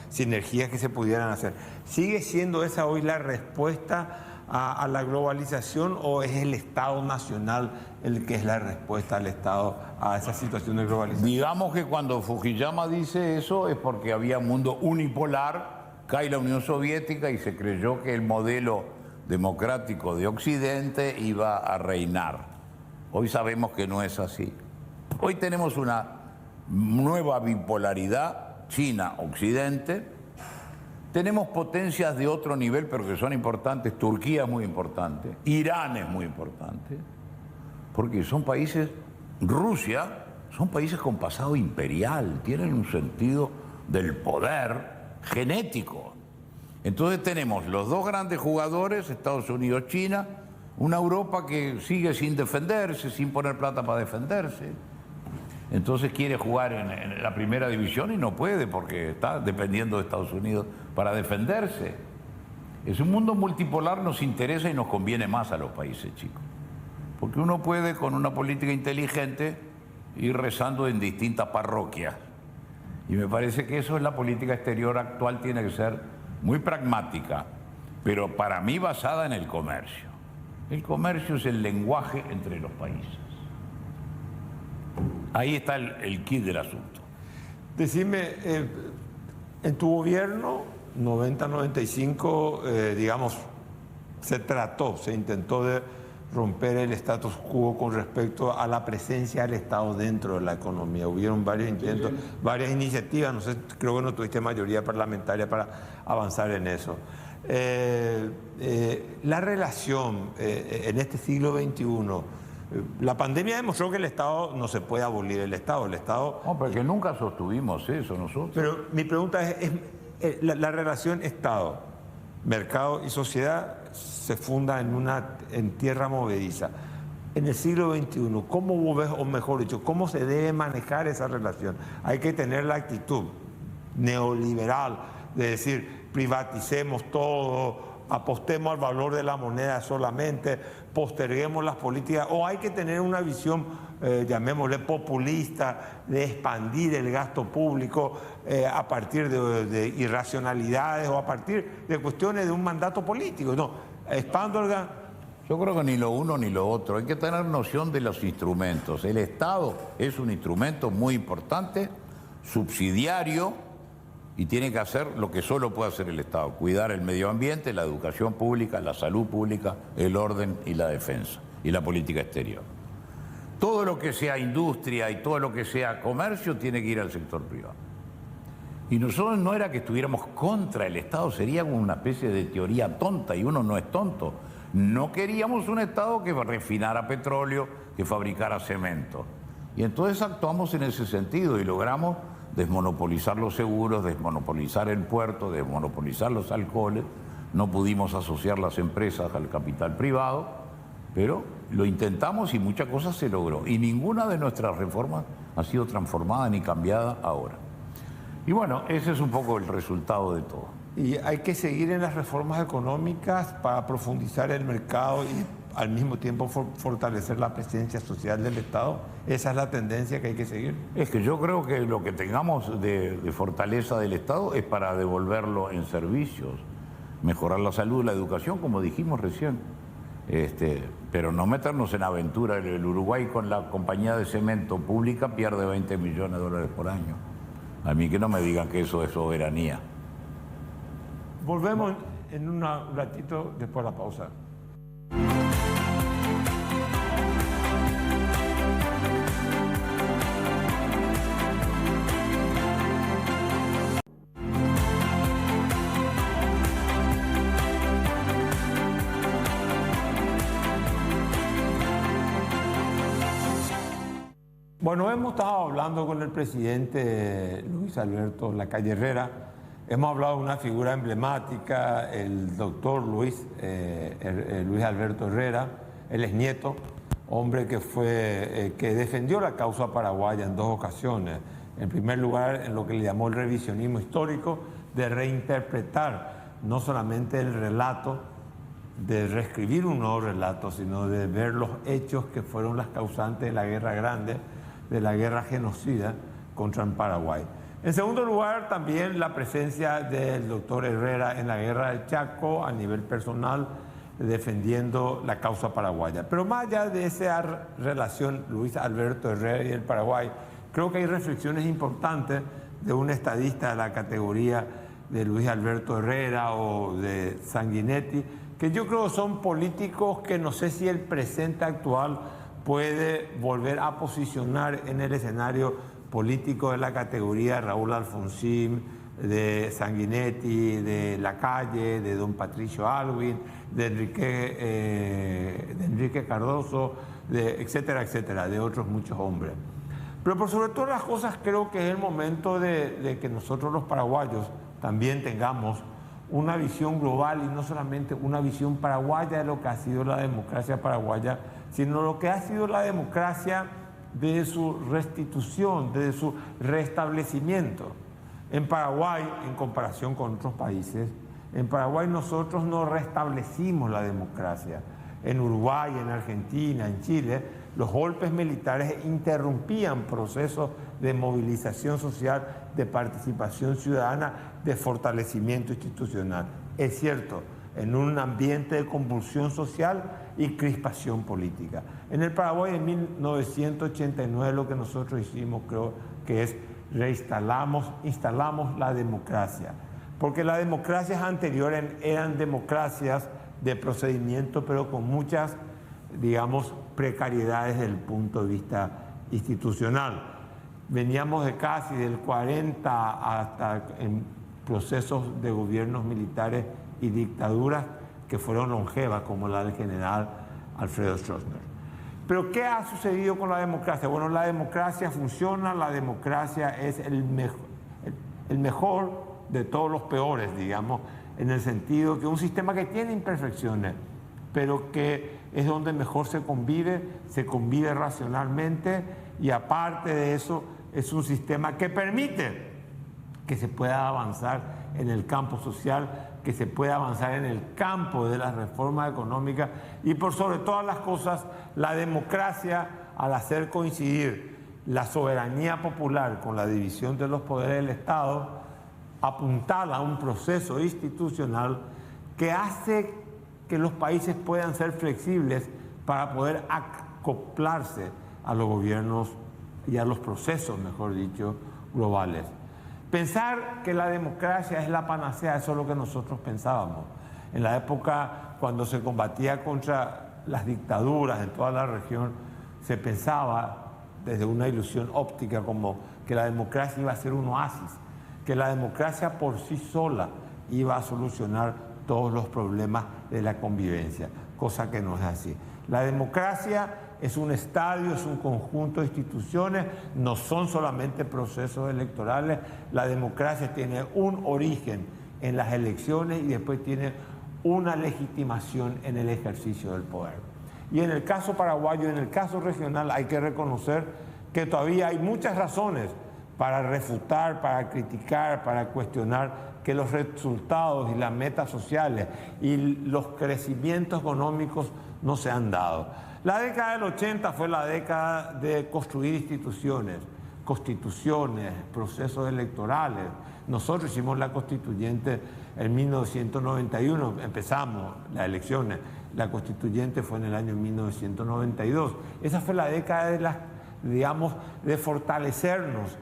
sinergias que se pudieran hacer. ¿Sigue siendo esa hoy la respuesta a la globalización o es el Estado nacional el que es la respuesta al Estado a esa situación de globalización? Digamos que cuando Fukuyama dice eso es porque había un mundo unipolar, cae la Unión Soviética y se creyó que el modelo democrático de Occidente iba a reinar. Hoy sabemos que no es así. Hoy tenemos una nueva bipolaridad, China-Occidente. Tenemos potencias de otro nivel, pero que son importantes. Turquía es muy importante, Irán es muy importante, porque son países, Rusia, son países con pasado imperial, tienen un sentido del poder genético. Entonces tenemos los dos grandes jugadores, Estados Unidos, China, una Europa que sigue sin defenderse, sin poner plata para defenderse. Entonces quiere jugar en la primera división y no puede porque está dependiendo de Estados Unidos para defenderse. Es un mundo multipolar, nos interesa y nos conviene más a los países chicos. Porque uno puede con una política inteligente ir rezando en distintas parroquias. Y me parece que eso es la política exterior actual, tiene que ser muy pragmática, pero para mí basada en el comercio. El comercio es el lenguaje entre los países. Ahí está el kit del asunto. Decime, en tu gobierno, 90-95, digamos, se intentó de romper el status quo con respecto a la presencia del Estado dentro de la economía. Hubieron varios intentos, varias iniciativas, no sé, creo que no tuviste mayoría parlamentaria para avanzar en eso. La relación en este siglo XXI, la pandemia demostró que el Estado no se puede abolir el Estado. No, porque nunca sostuvimos eso nosotros. Pero mi pregunta es la relación Estado, mercado y sociedad se funda en tierra movediza. En el siglo XXI, ¿cómo vos ves, o mejor dicho, cómo se debe manejar esa relación? Hay que tener la actitud neoliberal de decir, privaticemos todo, apostemos al valor de la moneda solamente, posterguemos las políticas, o hay que tener una visión, llamémosle populista, de expandir el gasto público a partir de irracionalidades o a partir de cuestiones de un mandato político. No, expando el gasto. Yo creo que ni lo uno ni lo otro. Hay que tener noción de los instrumentos. El Estado es un instrumento muy importante, subsidiario, y tiene que hacer lo que solo puede hacer el Estado: cuidar el medio ambiente, la educación pública, la salud pública, el orden y la defensa, y la política exterior. Todo lo que sea industria y todo lo que sea comercio tiene que ir al sector privado. Y nosotros no era que estuviéramos contra el Estado, sería una especie de teoría tonta, y uno no es tonto. No queríamos un Estado que refinara petróleo, que fabricara cemento. Y entonces actuamos en ese sentido y logramos desmonopolizar los seguros, desmonopolizar el puerto, desmonopolizar los alcoholes. No pudimos asociar las empresas al capital privado, pero lo intentamos y muchas cosas se logró. Y ninguna de nuestras reformas ha sido transformada ni cambiada ahora. Y bueno, ese es un poco el resultado de todo. Y hay que seguir en las reformas económicas para profundizar el mercado y al mismo tiempo fortalecer la presencia social del Estado. ¿Esa es la tendencia que hay que seguir? Es que yo creo que lo que tengamos de fortaleza del Estado es para devolverlo en servicios, mejorar la salud, la educación, como dijimos recién. Pero no meternos en aventura. El Uruguay con la compañía de cemento pública pierde 20 millones de dólares por año. A mí que no me digan que eso es soberanía. Volvemos en un ratito después de la pausa. Bueno, hemos estado hablando con el presidente Luis Alberto Lacalle Herrera. Hemos hablado de una figura emblemática, el doctor Luis Alberto Herrera. Él es nieto, hombre que defendió la causa paraguaya en 2 ocasiones. En primer lugar, en lo que le llamó el revisionismo histórico, de reinterpretar no solamente el relato, de reescribir un nuevo relato, sino de ver los hechos que fueron las causantes de la Guerra Grande, de la guerra genocida contra el Paraguay. En segundo lugar, también la presencia del doctor Herrera en la guerra del Chaco a nivel personal, defendiendo la causa paraguaya. Pero más allá de esa relación Luis Alberto Herrera y el Paraguay, creo que hay reflexiones importantes de un estadista de la categoría de Luis Alberto Herrera o de Sanguinetti, que yo creo son políticos que no sé si el presente actual puede volver a posicionar en el escenario político de la categoría de Raúl Alfonsín, de Sanguinetti, de Lacalle, de don Patricio Aylwin, de Enrique Cardoso, etcétera, etcétera, de otros muchos hombres. Pero por sobre todas las cosas creo que es el momento de que nosotros los paraguayos también tengamos una visión global y no solamente una visión paraguaya de lo que ha sido la democracia paraguaya, sino lo que ha sido la democracia desde su restitución, desde su restablecimiento. En Paraguay, en comparación con otros países, en Paraguay nosotros no restablecimos la democracia. En Uruguay, en Argentina, en Chile, los golpes militares interrumpían procesos de movilización social, de participación ciudadana, de fortalecimiento institucional. Es cierto, en un ambiente de convulsión social y crispación política. En el Paraguay en 1989 lo que nosotros hicimos creo que es instalamos la democracia, porque las democracias anteriores eran democracias de procedimiento, pero con muchas, digamos, precariedades desde el punto de vista institucional. Veníamos de casi del 40 hasta en procesos de gobiernos militares y dictaduras que fueron longevas, como la del general Alfredo Stroessner. Pero ¿qué ha sucedido con la democracia? Bueno, la democracia funciona, la democracia es el mejor de todos los peores, digamos, en el sentido que un sistema que tiene imperfecciones, pero que es donde mejor se convive racionalmente, y aparte de eso es un sistema que permite que se pueda avanzar en el campo social, que se pueda avanzar en el campo de las reformas económicas y por sobre todas las cosas, la democracia, al hacer coincidir la soberanía popular con la división de los poderes del Estado, apuntala a un proceso institucional que hace que los países puedan ser flexibles para poder acoplarse a los gobiernos y a los procesos, mejor dicho, globales. Pensar que la democracia es la panacea, eso es lo que nosotros pensábamos. En la época cuando se combatía contra las dictaduras en toda la región, se pensaba desde una ilusión óptica como que la democracia iba a ser un oasis, que la democracia por sí sola iba a solucionar todos los problemas de la convivencia, cosa que no es así. La democracia es un estadio, es un conjunto de instituciones, no son solamente procesos electorales. La democracia tiene un origen en las elecciones y después tiene una legitimación en el ejercicio del poder. Y en el caso paraguayo, en el caso regional, hay que reconocer que todavía hay muchas razones para refutar, para criticar, para cuestionar que los resultados y las metas sociales y los crecimientos económicos no se han dado. La década del 80 fue la década de construir instituciones, constituciones, procesos electorales. Nosotros hicimos la constituyente en 1991, empezamos las elecciones. La constituyente fue en el año 1992. Esa fue la década de fortalecernos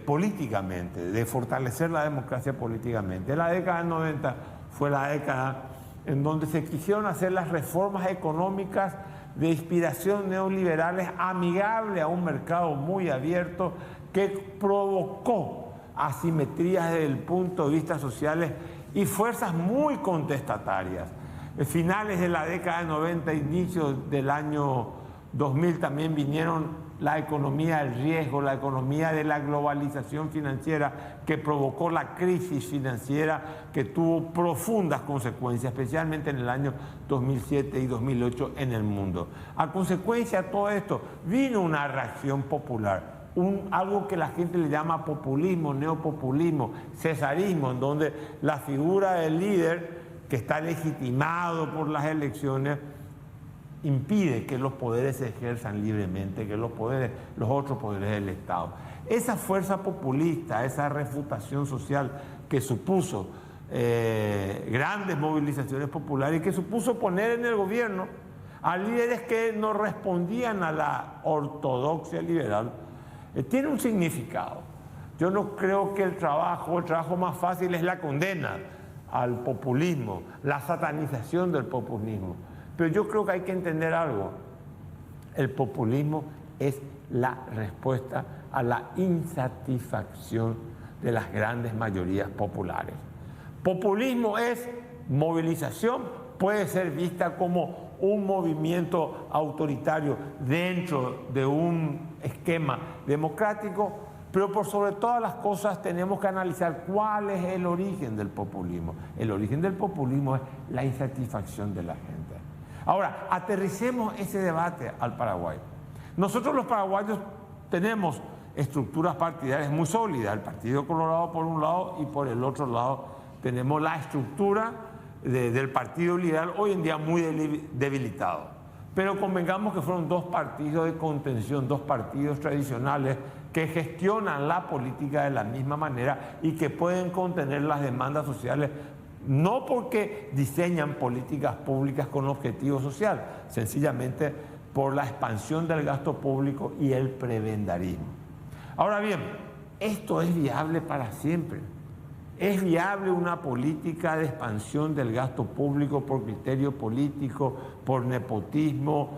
políticamente, de fortalecer la democracia políticamente. La década del 90 fue la década en donde se quisieron hacer las reformas económicas de inspiración neoliberales amigables a un mercado muy abierto que provocó asimetrías desde el punto de vista sociales y fuerzas muy contestatarias. En finales de la década de 90, inicios del año 2000 también vinieron la economía del riesgo, la economía de la globalización financiera que provocó la crisis financiera que tuvo profundas consecuencias, especialmente en el año 2007 y 2008 en el mundo. A consecuencia de todo esto vino una reacción popular, algo que la gente le llama populismo, neopopulismo, cesarismo, en donde la figura del líder que está legitimado por las elecciones impide que los poderes se ejerzan libremente, que los otros poderes del Estado. Esa fuerza populista, esa refutación social que supuso grandes movilizaciones populares y que supuso poner en el gobierno a líderes que no respondían a la ortodoxia liberal, tiene un significado. Yo no creo que el trabajo más fácil es la condena al populismo, la satanización del populismo. Pero yo creo que hay que entender algo. El populismo es la respuesta a la insatisfacción de las grandes mayorías populares. Populismo es movilización, puede ser vista como un movimiento autoritario dentro de un esquema democrático, pero por sobre todas las cosas tenemos que analizar cuál es el origen del populismo. El origen del populismo es la insatisfacción de la gente. Ahora, aterricemos ese debate al Paraguay. Nosotros los paraguayos tenemos estructuras partidarias muy sólidas. El Partido Colorado por un lado y por el otro lado tenemos la estructura del Partido Liberal, hoy en día muy debilitado. Pero convengamos que fueron dos partidos de contención, dos partidos tradicionales que gestionan la política de la misma manera y que pueden contener las demandas sociales, no porque diseñan políticas públicas con objetivo social, sencillamente por la expansión del gasto público y el prebendarismo. Ahora bien, esto es viable para siempre. ¿Es viable una política de expansión del gasto público por criterio político, por nepotismo,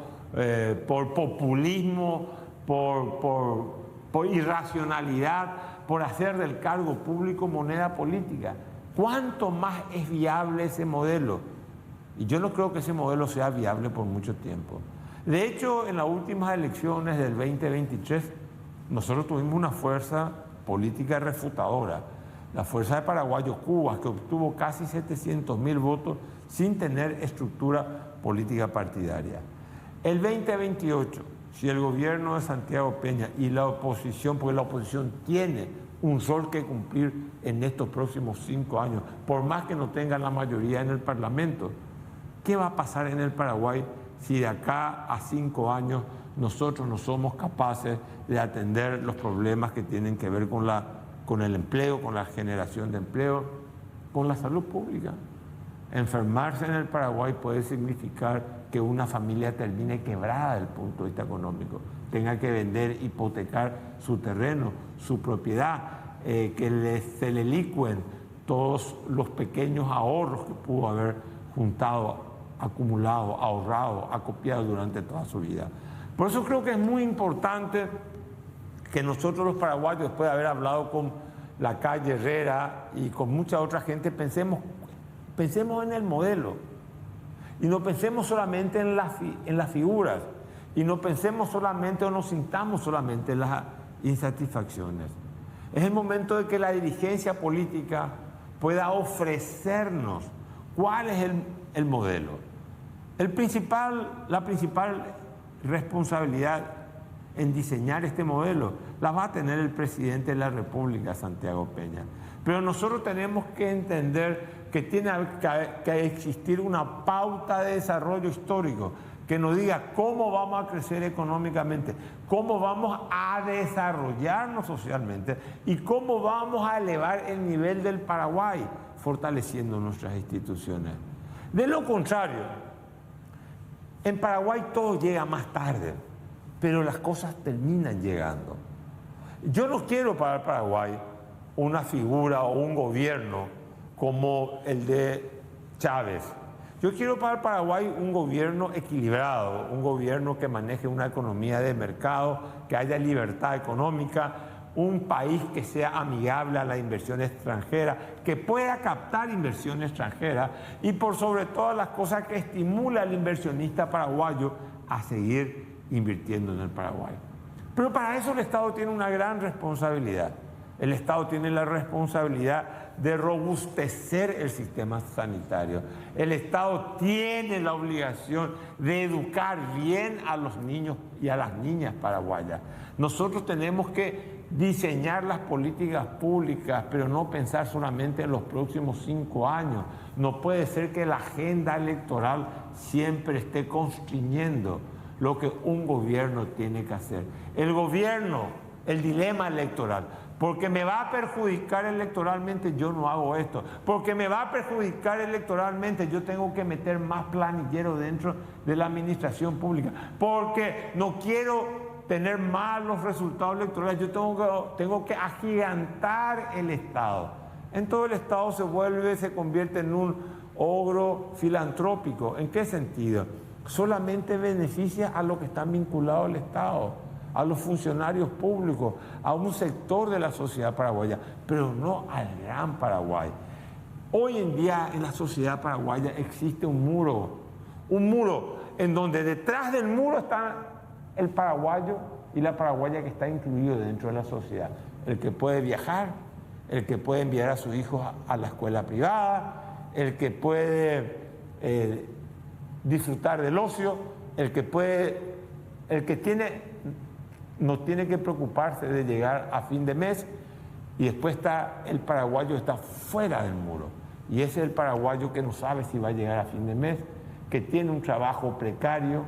por populismo, por irracionalidad, por hacer del cargo público moneda política? ¿Cuánto más es viable ese modelo? Y yo no creo que ese modelo sea viable por mucho tiempo. De hecho, en las últimas elecciones del 2023, nosotros tuvimos una fuerza política refutadora, la Fuerza de Paraguayos Cuba, que obtuvo casi 700.000 votos sin tener estructura política partidaria. El 2028, si el gobierno de Santiago Peña y la oposición, porque la oposición tiene un rol que cumplir en estos próximos 5 años, por más que no tengan la mayoría en el Parlamento, ¿qué va a pasar en el Paraguay si de acá a 5 años nosotros no somos capaces de atender los problemas que tienen que ver con el empleo, con la generación de empleo, con la salud pública? Enfermarse en el Paraguay puede significar que una familia termine quebrada desde el punto de vista económico, tenga que vender, hipotecar su terreno, su propiedad, que se le licúen todos los pequeños ahorros que pudo haber juntado, acumulado, ahorrado, acopiado durante toda su vida. Por eso creo que es muy importante que nosotros los paraguayos, después de haber hablado con la calle Herrera y con mucha otra gente, pensemos en el modelo y no pensemos solamente en las figuras y no pensemos solamente o no sintamos solamente en las insatisfacciones. Es el momento de que la dirigencia política pueda ofrecernos cuál es el modelo. La principal responsabilidad en diseñar este modelo la va a tener el presidente de la República, Santiago Peña. Pero nosotros tenemos que entender que tiene que existir una pauta de desarrollo histórico que nos diga cómo vamos a crecer económicamente, cómo vamos a desarrollarnos socialmente y cómo vamos a elevar el nivel del Paraguay, fortaleciendo nuestras instituciones. De lo contrario, en Paraguay todo llega más tarde, pero las cosas terminan llegando. Yo no quiero para el Paraguay una figura o un gobierno como el de Chávez. Yo quiero para el Paraguay un gobierno equilibrado, un gobierno que maneje una economía de mercado, que haya libertad económica, un país que sea amigable a la inversión extranjera, que pueda captar inversión extranjera y por sobre todas las cosas que estimula al inversionista paraguayo a seguir invirtiendo en el Paraguay. Pero para eso el Estado tiene una gran responsabilidad. El Estado tiene la responsabilidad de robustecer el sistema sanitario. El Estado tiene la obligación de educar bien a los niños y a las niñas paraguayas. Nosotros tenemos que diseñar las políticas públicas, pero no pensar solamente en los próximos 5 años. No puede ser que la agenda electoral siempre esté constriñendo lo que un gobierno tiene que hacer. El gobierno, el dilema electoral, porque me va a perjudicar electoralmente, yo no hago esto. Porque me va a perjudicar electoralmente, yo tengo que meter más planillero dentro de la administración pública. Porque no quiero tener malos resultados electorales, yo tengo que agigantar el Estado. En todo el Estado se convierte en un ogro filantrópico. ¿En qué sentido? Solamente beneficia a los que están vinculados al Estado, a los funcionarios públicos, a un sector de la sociedad paraguaya, pero no al gran Paraguay. Hoy en día en la sociedad paraguaya existe un muro en donde detrás del muro está el paraguayo y la paraguaya que está incluido dentro de la sociedad. El que puede viajar, el que puede enviar a sus hijos a la escuela privada, el que puede disfrutar del ocio, el que no tiene que preocuparse de llegar a fin de mes, y después está el paraguayo que está fuera del muro. Y ese es el paraguayo que no sabe si va a llegar a fin de mes, que tiene un trabajo precario,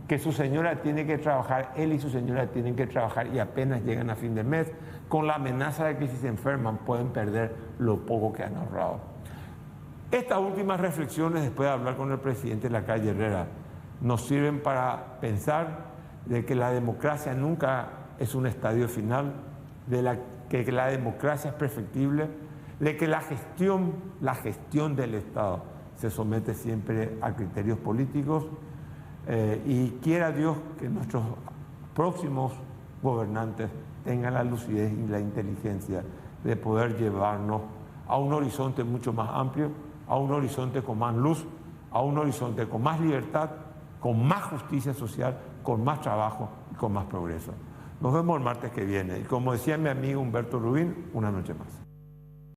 que su señora tiene que trabajar, él y su señora tienen que trabajar y apenas llegan a fin de mes, con la amenaza de que si se enferman pueden perder lo poco que han ahorrado. Estas últimas reflexiones, después de hablar con el presidente Lacalle Herrera, nos sirven para pensar de que la democracia nunca es un estadio final, que la democracia es perfectible, de que la gestión del Estado se somete siempre a criterios políticos, y quiera Dios que nuestros próximos gobernantes tengan la lucidez y la inteligencia de poder llevarnos a un horizonte mucho más amplio, a un horizonte con más luz, a un horizonte con más libertad, con más justicia social, con más trabajo y con más progreso. Nos vemos el martes que viene. Y como decía mi amigo Humberto Rubín, una noche más.